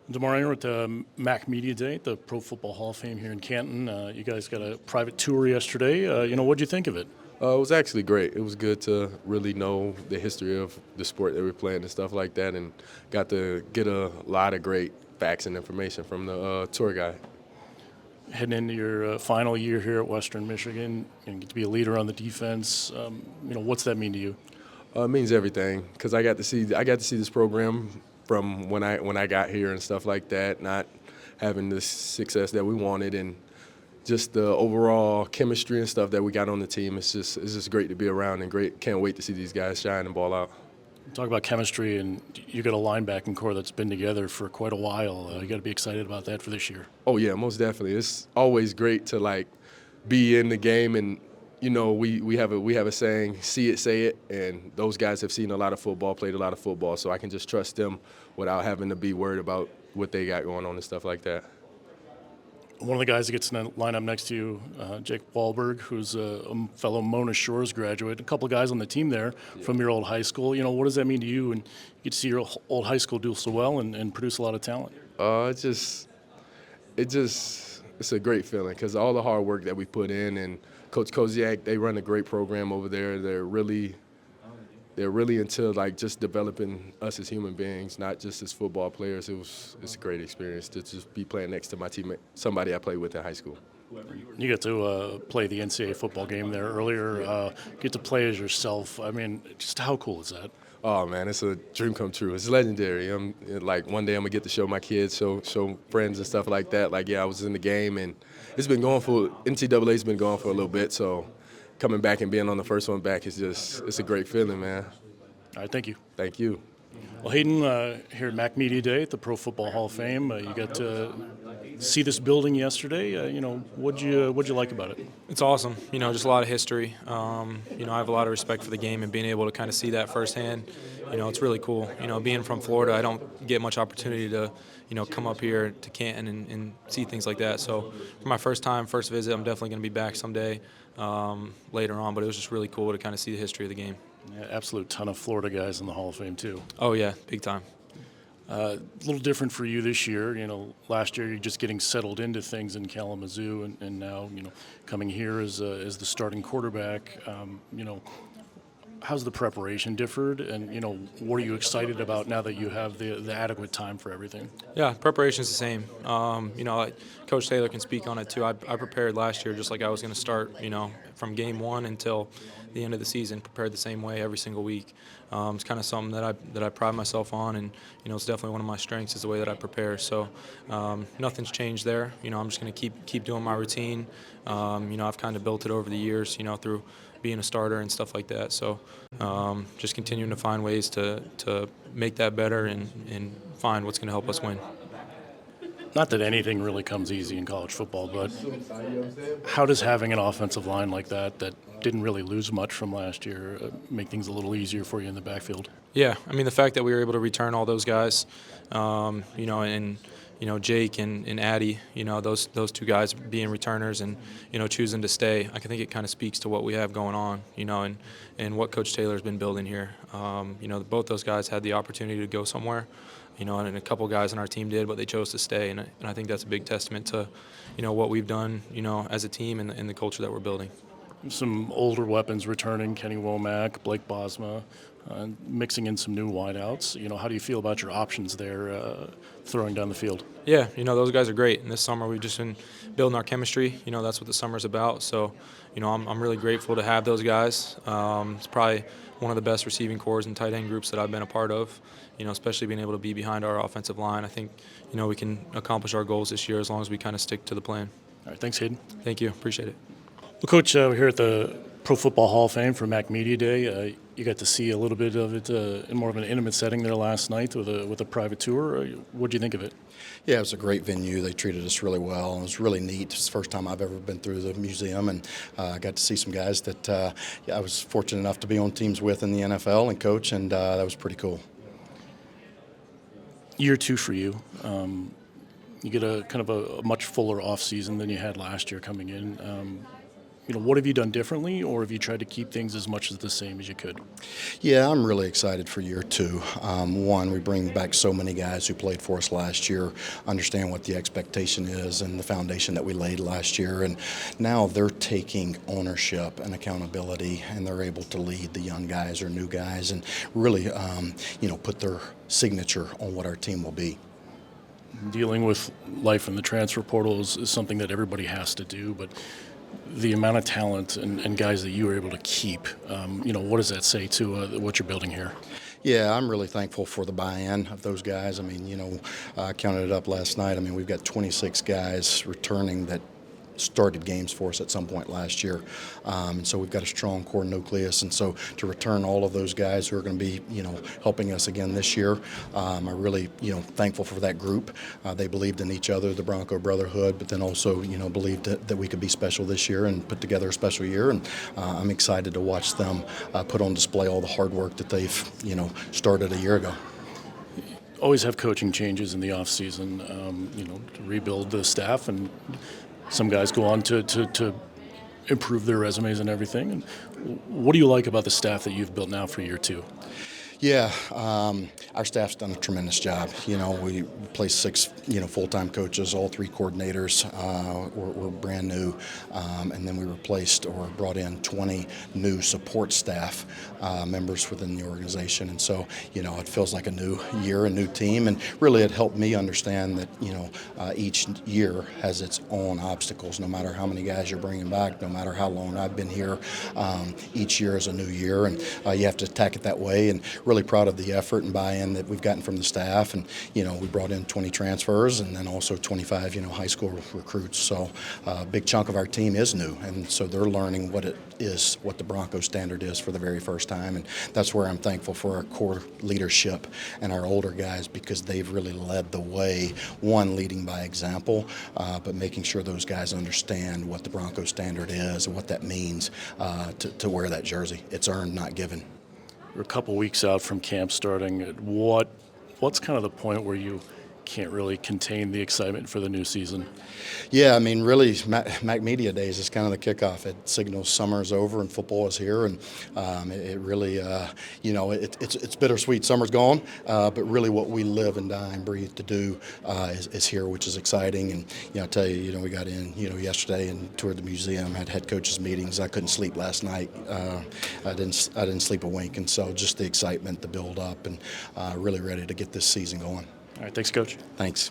Damari, we're at the Mac Media Day at the Pro Football Hall of Fame here in Canton. You guys got a private tour yesterday. What'd you think of it? It was actually great. It was good to really know the history of the sport that we're playing and stuff like that, and got to get a lot of great facts and information from the tour guide. Heading into your final year here at Western Michigan, and get to be a leader on the defense. What's that mean to you? It means everything because I got to see this program from when I got here and stuff like that, not having the success that we wanted, and just the overall chemistry and stuff that we got on the team. It's just great to be around, and great. Can't wait to see these guys shine and ball out. Talk about chemistry, and you got a linebacking core that's been together for quite a while. You got to be excited about that for this year. Oh yeah, most definitely. It's always great to be in the game, and we have a saying, see it, say it, and those guys have seen a lot of football, played a lot of football, so I can just trust them without having to be worried about what they got going on and stuff like that. One of the guys that gets in the lineup next to you, Jake Wahlberg, who's a fellow Mona Shores graduate. A couple of guys on the team there from your old high school. What does that mean to you? And you get to see your old high school do so well and produce a lot of talent. It's a great feeling because all the hard work that we put in, and Coach Koziak, they run a great program over there. They're really into just developing us as human beings, not just as football players. It's a great experience to just be playing next to my teammate, somebody I played with in high school. You got to play the NCAA football game there earlier. Get to play as yourself. I mean, just how cool is that? Oh man, it's a dream come true. It's legendary. One day I'm gonna get to show my kids, show friends and stuff like that. I was in the game, and it's been going for NCAA's been going for a little bit, so. Coming back and being on the first one back it's a great feeling, man. All right, thank you. Thank you. Well, Hayden, here at Mac Media Day at the Pro Football Hall of Fame, you got to see this building yesterday. What'd you like about it? It's awesome. Just a lot of history. I have a lot of respect for the game, and being able to kind of see that firsthand, it's really cool. Being from Florida, I don't get much opportunity to, come up here to Canton and see things like that. So for my first visit, I'm definitely going to be back someday later on. But it was just really cool to kind of see the history of the game. Yeah, absolute ton of Florida guys in the Hall of Fame too. Oh yeah, big time. A little different for you this year. Last year you're just getting settled into things in Kalamazoo, and now coming here as the starting quarterback. How's the preparation differed, and what are you excited about now that you have the adequate time for everything? Yeah, preparation's the same. Coach Taylor can speak on it too. I prepared last year just like I was going to start. From game one until the end of the season, prepared the same way every single week. It's kind of something that I pride myself on, and it's definitely one of my strengths is the way that I prepare. So nothing's changed there. I'm just going to keep doing my routine. I've kind of built it over the years. Through being a starter and stuff like that. So just continuing to find ways to make that better and find what's going to help us win. Not that anything really comes easy in college football, but how does having an offensive line like that didn't really lose much from last year make things a little easier for you in the backfield? Yeah, the fact that we were able to return all those guys, Jake and Addy, those two guys being returners and, choosing to stay, I think it kind of speaks to what we have going on, and what Coach Taylor's been building here. Both those guys had the opportunity to go somewhere, and a couple guys on our team did, but they chose to stay, and I think that's a big testament to, what we've done, as a team and the culture that we're building. Some older weapons returning, Kenny Womack, Blake Bosma, mixing in some new wideouts. How do you feel about your options there throwing down the field? Yeah, those guys are great. And this summer we've just been building our chemistry. That's what the summer's about. So, I'm really grateful to have those guys. It's probably one of the best receiving corps and tight end groups that I've been a part of, especially being able to be behind our offensive line. I think, we can accomplish our goals this year as long as we kind of stick to the plan. All right, thanks, Hayden. Thank you. Appreciate it. Well, Coach, we're here at the Pro Football Hall of Fame for Mac Media Day. You got to see a little bit of it in more of an intimate setting there last night with a private tour. What do you think of it? Yeah, it was a great venue. They treated us really well. It was really neat. It's the first time I've ever been through the museum, and I got to see some guys that I was fortunate enough to be on teams with in the NFL and coach, and that was pretty cool. Year two for you. You get a kind of a much fuller off season than you had last year coming in. what have you done differently, or have you tried to keep things as much as the same as you could? Yeah, I'm really excited for year two. One, we bring back so many guys who played for us last year, understand what the expectation is and the foundation that we laid last year. And now they're taking ownership and accountability, and they're able to lead the young guys or new guys and really, put their signature on what our team will be. Dealing with life in the transfer portal is something that everybody has to do, but the amount of talent and guys that you were able to keep, what does that say to what you're building here? Yeah, I'm really thankful for the buy-in of those guys. I mean, I counted it up last night. I mean, we've got 26 guys returning that started games for us at some point last year. And so we've got a strong core nucleus. And so to return all of those guys who are going to be, helping us again this year, I'm really, thankful for that group. They believed in each other, the Bronco brotherhood, but then also, believed that we could be special this year and put together a special year. And I'm excited to watch them put on display all the hard work that they've, started a year ago. Always have coaching changes in the off season, to rebuild the staff, and some guys go on to improve their resumes and everything. And what do you like about the staff that you've built now for year two? Yeah, our staff's done a tremendous job. We replaced 6, full-time coaches, all 3 coordinators were brand new, and then we replaced or brought in 20 new support staff members within the organization. And so, it feels like a new year, a new team, and really it helped me understand that, each year has its own obstacles. No matter how many guys you're bringing back, no matter how long I've been here, each year is a new year, and you have to attack it that way. And really proud of the effort and buy-in that we've gotten from the staff. And, we brought in 20 transfers and then also 25, high school recruits. So a big chunk of our team is new. And so they're learning what the Broncos standard is for the very first time. And that's where I'm thankful for our core leadership and our older guys, because they've really led the way, one, leading by example, but making sure those guys understand what the Broncos standard is and what that means to wear that jersey. It's earned, not given. We're a couple weeks out from camp starting. What's kind of the point where you can't really contain the excitement for the new season? Yeah, I mean, really, Mac Media Days is kind of the kickoff. It signals summer's over and football is here, and it really, it's bittersweet. Summer's gone, but really what we live and die and breathe to do is here, which is exciting. And I tell you, we got in, yesterday and toured the museum, had head coaches meetings. I couldn't sleep last night. I didn't sleep a wink, and so just the excitement, the build up, and really ready to get this season going. All right, thanks, Coach. Thanks.